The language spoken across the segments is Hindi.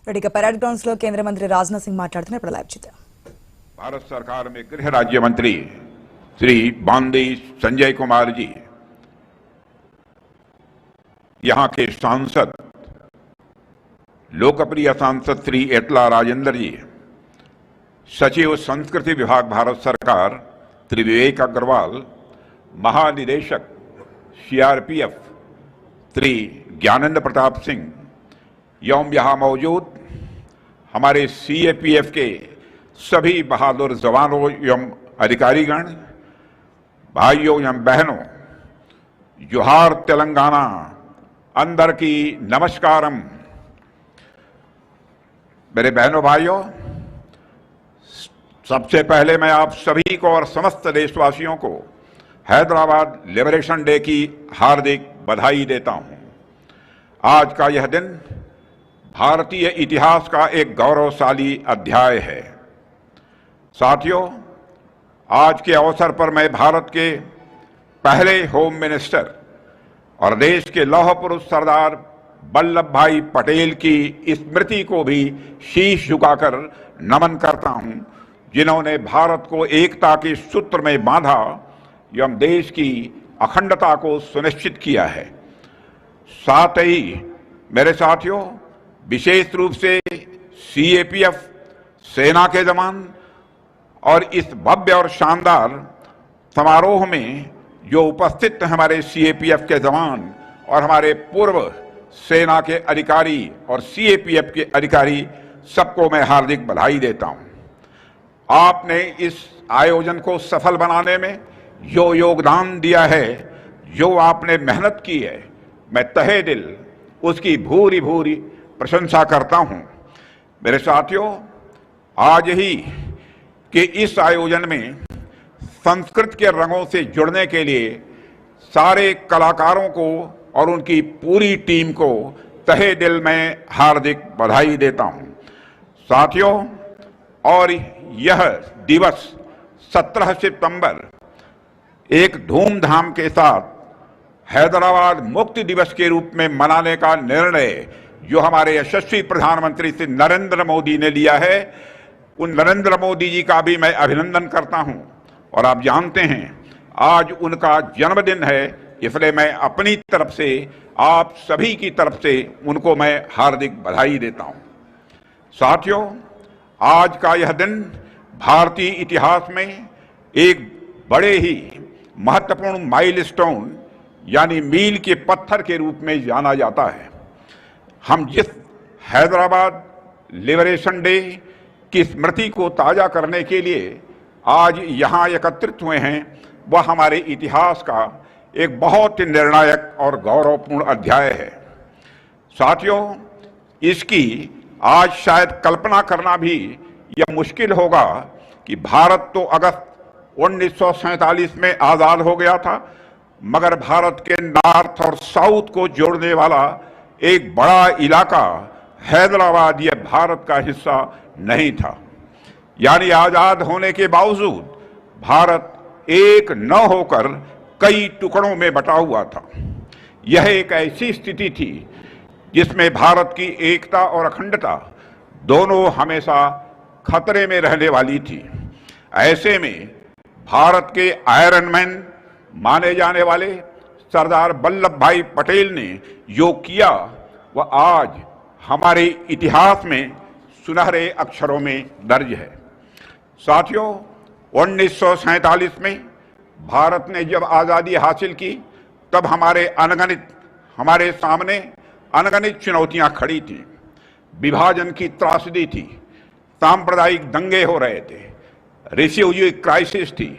ఇక పరేడ్ గ్రౌండ్స్ లో కేంద్ర మంత్రి రాజ్నాథ్ సింగ్ మాట్లాడుతున్నారు. ఇప్పుడు లైవ్ చూద్దాం. भारत सरकार में गृह राज्य मंत्री श्री बांदी संजय कुमार जी, यहां के सांसद लोकप्रिय सांसद श्री एटला राजेंद्र जी, सचिव संस्कृति विभाग भारत सरकार श्री विवेक अग्रवाल, महानिदेशक सीआरपीएफ श्री ज्ञानेंद्र प्रताप सिंह एवं यहां मौजूद हमारे सीएपीएफ के सभी बहादुर जवानों एवं अधिकारीगण, भाइयों एवं बहनों, जोहार तेलंगाना, अंदर की नमस्कारम। मेरे बहनों भाइयों, सबसे पहले मैं आप सभी को और समस्त देशवासियों को हैदराबाद लिबरेशन डे की हार्दिक बधाई देता हूं। आज का यह दिन भारतीय इतिहास का एक गौरवशाली अध्याय है। साथियों, आज के अवसर पर मैं भारत के पहले होम मिनिस्टर और देश के लौह पुरुष सरदार वल्लभ भाई पटेल की स्मृति को भी शीश झुकाकर नमन करता हूं, जिन्होंने भारत को एकता के सूत्र में बांधा एवं देश की अखंडता को सुनिश्चित किया है। साथ ही मेरे साथियों, विशेष रूप से सीएपीएफ सेना के जवान और इस भव्य और शानदार समारोह में जो उपस्थित हमारे सीएपीएफ के जवान और हमारे पूर्व सेना के अधिकारी और सीएपीएफ के अधिकारी, सबको मैं हार्दिक बधाई देता हूं। आपने इस आयोजन को सफल बनाने में जो योगदान दिया है, जो आपने मेहनत की है, मैं तहे दिल उसकी भूरी भूरी प्रशंसा करता हूं। मेरे साथियों, आज ही कि इस आयोजन में संस्कृत के रंगों से जुड़ने के लिए सारे कलाकारों को और उनकी पूरी टीम को तहे दिल में हार्दिक बधाई देता हूं। साथियों, और यह दिवस 17 सितंबर एक धूमधाम के साथ हैदराबाद मुक्ति दिवस के रूप में मनाने का निर्णय जो हमारे यशस्वी प्रधानमंत्री श्री नरेंद्र मोदी ने लिया है, उन नरेंद्र मोदी जी का भी मैं अभिनंदन करता हूं। और आप जानते हैं आज उनका जन्मदिन है, इसलिए मैं अपनी तरफ से, आप सभी की तरफ से उनको मैं हार्दिक बधाई देता हूं। साथियों, आज का यह दिन भारतीय इतिहास में एक बड़े ही महत्वपूर्ण माइलस्टोन यानी मील के पत्थर के रूप में जाना जाता है। हम जिस हैदराबाद लिबरेशन डे की स्मृति को ताजा करने के लिए आज यहाँ एकत्रित हुए हैं, वह हमारे इतिहास का एक बहुत ही निर्णायक और गौरवपूर्ण अध्याय है। साथियों, इसकी आज शायद कल्पना करना भी यह मुश्किल होगा कि भारत तो अगस्त 1947 में आजाद हो गया था, मगर भारत के नॉर्थ और साउथ को जोड़ने वाला एक बड़ा इलाका हैदराबाद यह भारत का हिस्सा नहीं था। यानी आजाद होने के बावजूद भारत एक न होकर कई टुकड़ों में बटा हुआ था। यह एक ऐसी स्थिति थी जिसमें भारत की एकता और अखंडता दोनों हमेशा खतरे में रहने वाली थी। ऐसे में भारत के आयरन मैन माने जाने वाले सरदार वल्लभ भाई पटेल ने जो किया, वह आज हमारे इतिहास में सुनहरे अक्षरों में दर्ज है। साथियों, 1947 में भारत ने जब आज़ादी हासिल की, तब हमारे सामने अनगणित चुनौतियां खड़ी थी। विभाजन की त्रासदी थी, सांप्रदायिक दंगे हो रहे थे, रिफ्यूजी क्राइसिस थी,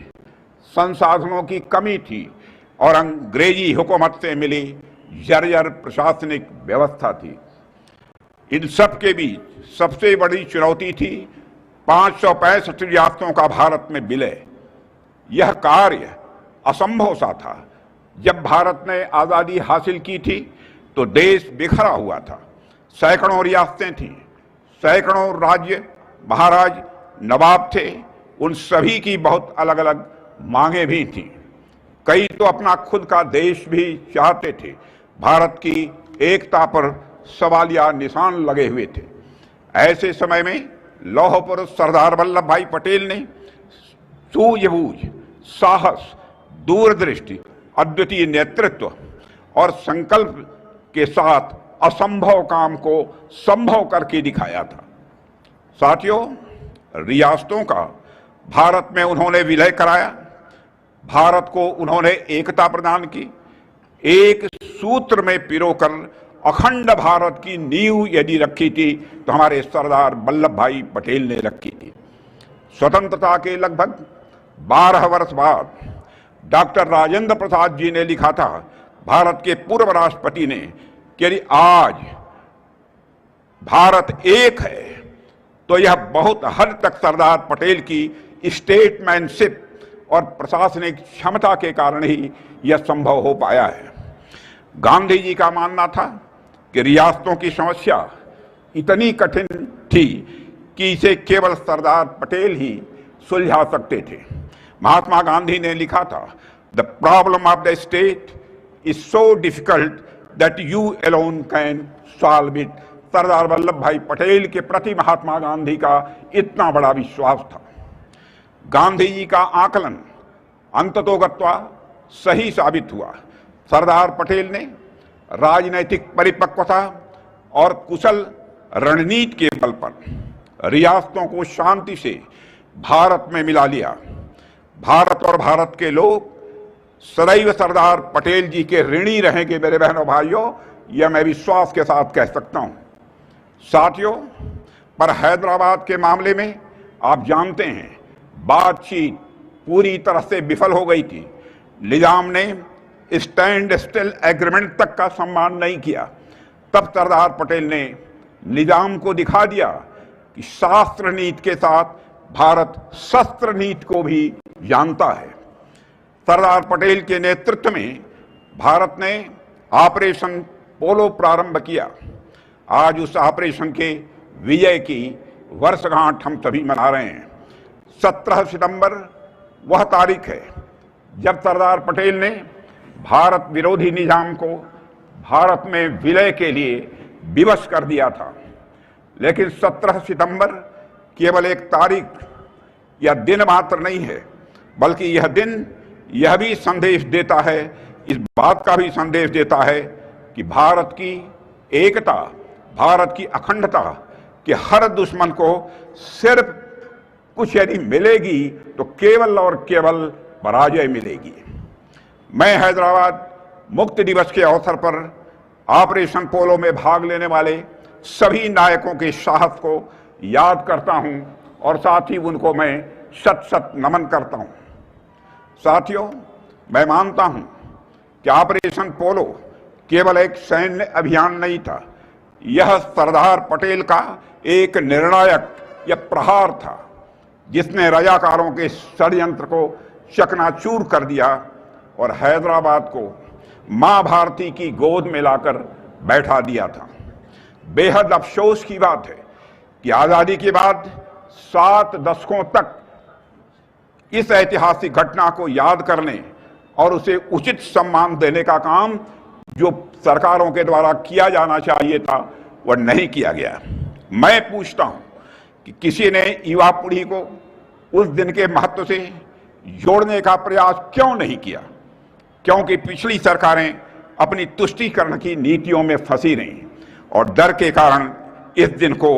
संसाधनों की कमी थी और अंग्रेजी हुकूमत से मिली जर्जर प्रशासनिक व्यवस्था थी। इन सब के बीच सबसे बड़ी चुनौती थी 565 रियासतों का भारत में विलय। यह कार्य असंभव सा था। जब भारत ने आज़ादी हासिल की थी तो देश बिखरा हुआ था। सैकड़ों रियासतें थीं, सैकड़ों राज्य महाराज नवाब थे, उन सभी की बहुत अलग अलग मांगे भी थीं। कई तो अपना खुद का देश भी चाहते थे। भारत की एकता पर सवालिया निशान लगे हुए थे। ऐसे समय में लौह पुरुष सरदार वल्लभ भाई पटेल ने सूझबूझ, साहस, दूरदृष्टि, अद्वितीय नेतृत्व और संकल्प के साथ असंभव काम को संभव करके दिखाया था। साथियों, रियासतों का भारत में उन्होंने विलय कराया, भारत को उन्होंने एकता प्रदान की, एक सूत्र में पिरोकर अखंड भारत की नींव यदि रखी थी तो हमारे सरदार वल्लभ भाई पटेल ने रखी थी। स्वतंत्रता के लगभग 12 वर्ष बाद डॉक्टर राजेंद्र प्रसाद जी ने लिखा था, भारत के पूर्व राष्ट्रपति ने, कि यदि आज भारत एक है तो यह बहुत हद तक सरदार पटेल की स्टेटमैनशिप और प्रशासनिक क्षमता के कारण ही यह संभव हो पाया है। गांधी जी का मानना था कि रियासतों की समस्या इतनी कठिन थी कि इसे केवल सरदार पटेल ही सुलझा सकते थे। महात्मा गांधी ने लिखा था, the problem of the state is so difficult that you alone can solve it. Sardar Vallabh Bhai Patel के प्रति महात्मा गांधी का इतना बड़ा विश्वास था। गांधी जी का आकलन अंततोगत्वा सही साबित हुआ। सरदार पटेल ने राजनैतिक परिपक्वता और कुशल रणनीति के बल पर रियासतों को शांति से भारत में मिला लिया। भारत और भारत के लोग सदैव सरदार पटेल जी के ऋणी रहेंगे। मेरे बहनों भाइयों, यह मैं विश्वास के साथ कह सकता हूं। साथियों, पर हैदराबाद के मामले में आप जानते हैं, बातचीत पूरी तरह से विफल हो गई थी। निजाम ने स्टैंड स्टिल एग्रीमेंट तक का सम्मान नहीं किया। तब सरदार पटेल ने निजाम को दिखा दिया कि शास्त्र नीति के साथ भारत शस्त्र नीति को भी जानता है। सरदार पटेल के नेतृत्व में भारत ने ऑपरेशन पोलो प्रारंभ किया। आज उस ऑपरेशन के विजय की वर्षगांठ हम सभी मना रहे हैं। 17 सितंबर वह तारीख है जब सरदार पटेल ने भारत विरोधी निजाम को भारत में विलय के लिए विवश कर दिया था। लेकिन 17 सितंबर केवल एक तारीख या दिन मात्र नहीं है, बल्कि यह दिन यह भी संदेश देता है, इस बात का भी संदेश देता है कि भारत की एकता, भारत की अखंडता के हर दुश्मन को सिर्फ कुछ यदि मिलेगी तो केवल और केवल पराजय मिलेगी। मैं हैदराबाद मुक्ति दिवस के अवसर पर ऑपरेशन पोलो में भाग लेने वाले सभी नायकों के साहस को याद करता हूं और साथ ही उनको मैं शत शत नमन करता हूं। साथियों, मैं मानता हूं कि ऑपरेशन पोलो केवल एक सैन्य अभियान नहीं था, यह सरदार पटेल का एक निर्णायक या प्रहार था जिसने रजाकारों के षड्यंत्र को चकनाचूर कर दिया और हैदराबाद को मां भारती की गोद में लाकर बैठा दिया था। बेहद अफसोस की बात है कि आजादी के बाद 7 दशकों तक इस ऐतिहासिक घटना को याद करने और उसे उचित सम्मान देने का काम जो सरकारों के द्वारा किया जाना चाहिए था वह नहीं किया गया। मैं पूछता हूं कि किसी ने युवा पीढ़ी को उस दिन के महत्व से जोड़ने का प्रयास क्यों नहीं किया? क्योंकि पिछली सरकारें अपनी तुष्टीकरण की नीतियों में फंसी रहीं और डर के कारण इस दिन को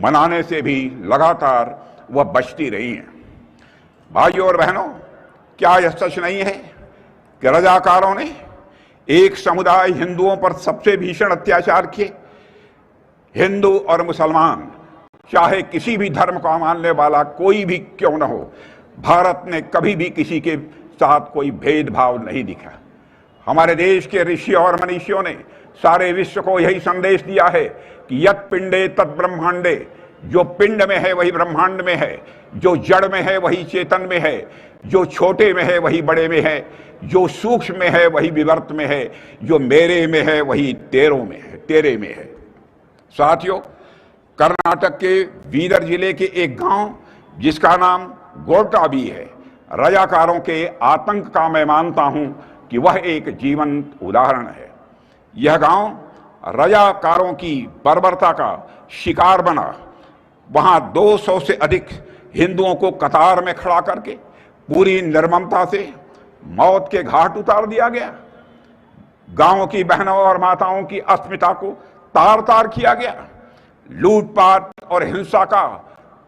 मनाने से भी लगातार वह बचती रही हैं। भाइयों और बहनों, क्या यह सच नहीं है कि रजाकारों ने एक समुदाय हिंदुओं पर सबसे भीषण अत्याचार किए? हिंदू और मुसलमान, चाहे किसी भी धर्म का मानने वाला कोई भी क्यों न हो, भारत ने कभी भी किसी के साथ कोई भेदभाव नहीं दिखा। हमारे देश के ऋषि और मनीषियों ने सारे विश्व को यही संदेश दिया है कि यत् पिंडे तत् ब्रह्मांडे, जो पिंड में है वही ब्रह्मांड में है, जो जड़ में है वही चेतन में है, जो छोटे में है वही बड़े में है, जो सूक्ष्म में है वही विवर्त में है, जो मेरे में है वही तेरों में है, तेरे में है। साथियों, कर्नाटक के बीदर जिले के एक गांव जिसका नाम गोरटाबी है, रजाकारों के आतंक का मैं मानता हूं कि वह एक जीवंत उदाहरण है। यह गांव रजाकारों की बर्बरता का शिकार बना वहां 200 से अधिक हिंदुओं को कतार में खड़ा करके पूरी निर्ममता से मौत के घाट उतार दिया गया। गांवों की बहनों और माताओं की अस्मिता को तार तार किया गया। लूटपाट और हिंसा का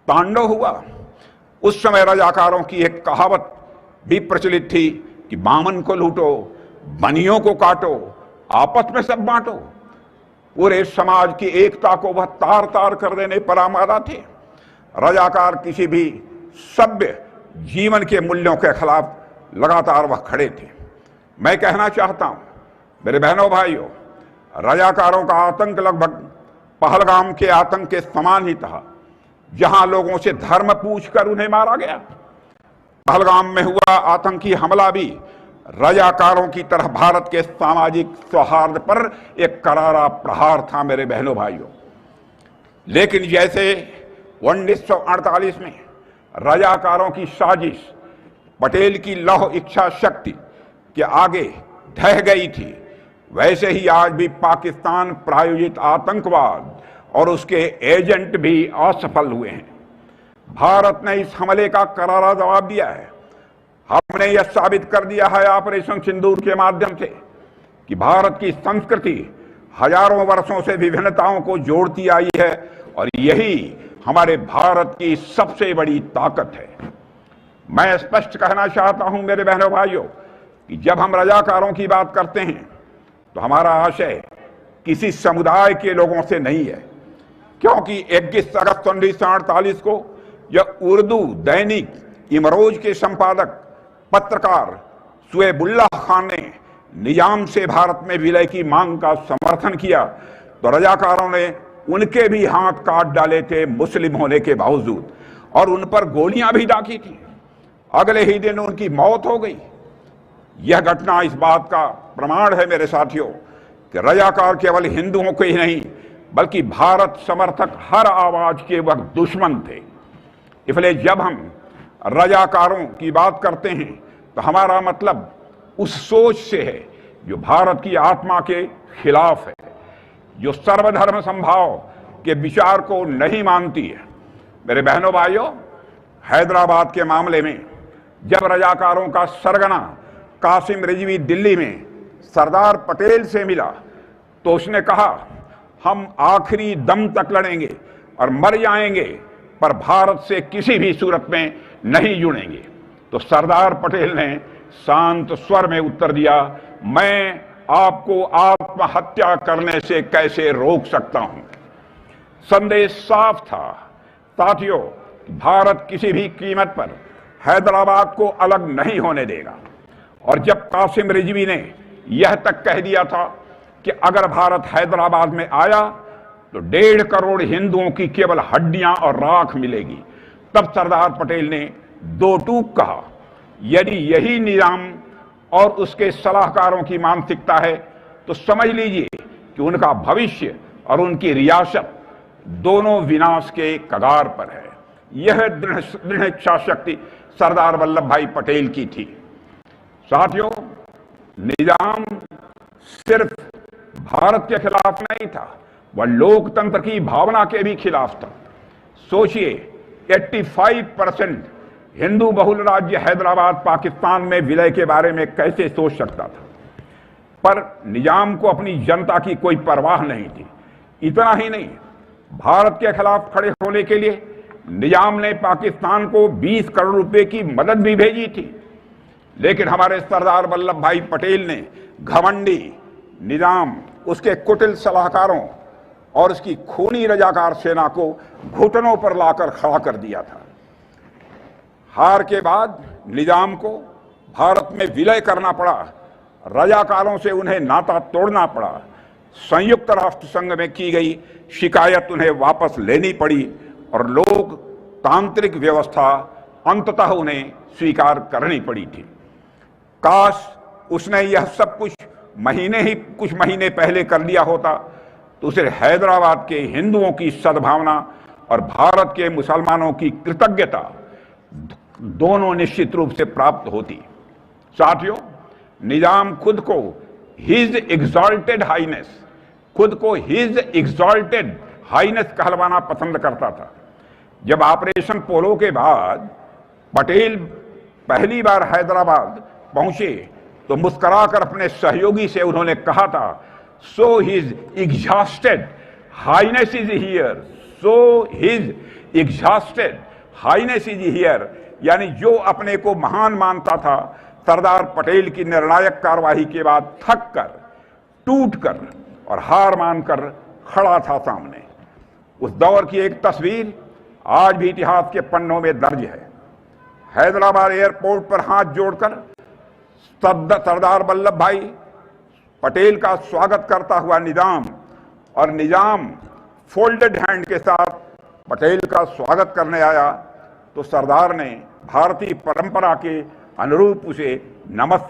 तांडव हुआ। उस समय रजाकारों की एक कहावत भी प्रचलित थी कि बामन को लूटो, बनियों को काटो, आपस में सब बांटो। पूरे समाज की एकता को वह तार तार कर देने पर आमादा थे। रजाकार किसी भी सभ्य जीवन के मूल्यों के खिलाफ लगातार वह खड़े थे। मैं कहना चाहता हूं मेरे बहनों भाइयों, रजाकारों का आतंक लगभग पहलगाम के आतंक के समान ही था, जहां लोगों से धर्म पूछकर उन्हें मारा गया। पहलगाम में हुआ आतंकी हमला भी रजाकारों की तरह भारत के सामाजिक सौहार्द पर एक करारा प्रहार था मेरे बहनों भाइयों। लेकिन जैसे 1948 में रजाकारों की साजिश पटेल की लौह इच्छा शक्ति के आगे ढह गई थी, वैसे ही आज भी पाकिस्तान प्रायोजित आतंकवाद और उसके एजेंट भी असफल हुए हैं। भारत ने इस हमले का करारा जवाब दिया है। हमने यह साबित कर दिया है ऑपरेशन सिंदूर के माध्यम से कि भारत की संस्कृति हजारों वर्षों से विभिन्नताओं को जोड़ती आई है और यही हमारे भारत की सबसे बड़ी ताकत है। मैं स्पष्ट कहना चाहता हूं मेरे बहनों भाइयों कि जब हम रजाकारों की बात करते हैं तो हमारा आशय किसी समुदाय के लोगों से नहीं है, क्योंकि 21 अगस्त 1948 को यह उर्दू दैनिक इमरोज के संपादक पत्रकार सुएबुल्लाह खान ने निजाम से भारत में विलय की मांग का समर्थन किया तो रजाकारों ने उनके भी हाथ काट डाले थे मुस्लिम होने के बावजूद, और उन पर गोलियां भी दागी थी। अगले ही दिन उनकी मौत हो गई। यह घटना इस बात का प्रमाण है मेरे साथियों कि रजाकार केवल हिंदुओं के ही नहीं बल्कि भारत समर्थक हर आवाज के वक्त दुश्मन थे। इसलिए जब हम रजाकारों की बात करते हैं तो हमारा मतलब उस सोच से है जो भारत की आत्मा के खिलाफ है, जो सर्वधर्म संभाव के विचार को नहीं मानती है। मेरे बहनों भाइयों, हैदराबाद के मामले में जब रजाकारों का सरगना कासिम रिजवी दिल्ली में सरदार पटेल से मिला तो उसने कहा, हम आखिरी दम तक लड़ेंगे और मर जाएंगे पर भारत से किसी भी सूरत में नहीं जुड़ेंगे। तो सरदार पटेल ने शांत स्वर में उत्तर दिया, मैं आपको आत्महत्या करने से कैसे रोक सकता हूं। संदेश साफ था साथियों, भारत किसी भी कीमत पर हैदराबाद को अलग नहीं होने देगा। और जब कासिम रिजवी ने यह तक कह दिया था कि अगर भारत हैदराबाद में आया तो 1.5 करोड़ हिंदुओं की केवल हड्डियां और राख मिलेगी, तब सरदार पटेल ने दो टूक कहा, यदि यही निजाम और उसके सलाहकारों की मानसिकता है तो समझ लीजिए कि उनका भविष्य और उनकी रियासत दोनों विनाश के कगार पर है। यह दृढ़ इच्छा शक्ति सरदार वल्लभ भाई पटेल की थी। साथियों, निजाम सिर्फ भारत के खिलाफ नहीं था, वह लोकतंत्र की भावना के भी खिलाफ था। सोचिए, 85% हिंदू बहुल राज्य हैदराबाद पाकिस्तान में विलय के बारे में कैसे सोच सकता था। पर निजाम को अपनी जनता की कोई परवाह नहीं थी। इतना ही नहीं, भारत के खिलाफ खड़े होने के लिए निजाम ने पाकिस्तान को 20 करोड़ रुपए की मदद भी भेजी थी। लेकिन हमारे सरदार वल्लभ भाई पटेल ने घमंडी निजाम, उसके कुटिल सलाहकारों और उसकी खूनी रजाकार सेना को घुटनों पर लाकर खड़ा कर दिया था। हार के बाद निजाम को भारत में विलय करना पड़ा, रजाकारों से उन्हें नाता तोड़ना पड़ा, संयुक्त राष्ट्र संघ में की गई शिकायत उन्हें वापस लेनी पड़ी और लोकतांत्रिक व्यवस्था अंततः उन्हें स्वीकार करनी पड़ी थी। काश उसने यह सब कुछ कुछ महीने पहले कर लिया होता तो उसे हैदराबाद के हिंदुओं की सद्भावना और भारत के मुसलमानों की कृतज्ञता दोनों निश्चित रूप से प्राप्त होती। साथियों, निजाम खुद को हिज एग्जॉल्टेड हाइनेस कहलवाना पसंद करता था। जब ऑपरेशन पोलो के बाद पटेल पहली बार हैदराबाद पहुंचे तो मुस्कुराकर अपने सहयोगी से उन्होंने कहा था, so his exhausted highness is here, so his exhausted highness is here, यानी जो अपने को महान मानता था सरदार पटेल की निर्णायक कार्रवाई के बाद थक कर, टूट कर और हार मानकर खड़ा था सामने। उस दौर की एक तस्वीर आज भी इतिहास के पन्नों में दर्ज है। हैदराबाद एयरपोर्ट पर हाथ जोड़कर सरदार वल्लभ भाई पटेल का स्वागत करता हुआ निजाम, और निजाम फोल्डेड हैंड के साथ पटेल का स्वागत करने आया तो सरदार ने भारतीय परंपरा के अनुरूप उसे नमस्कार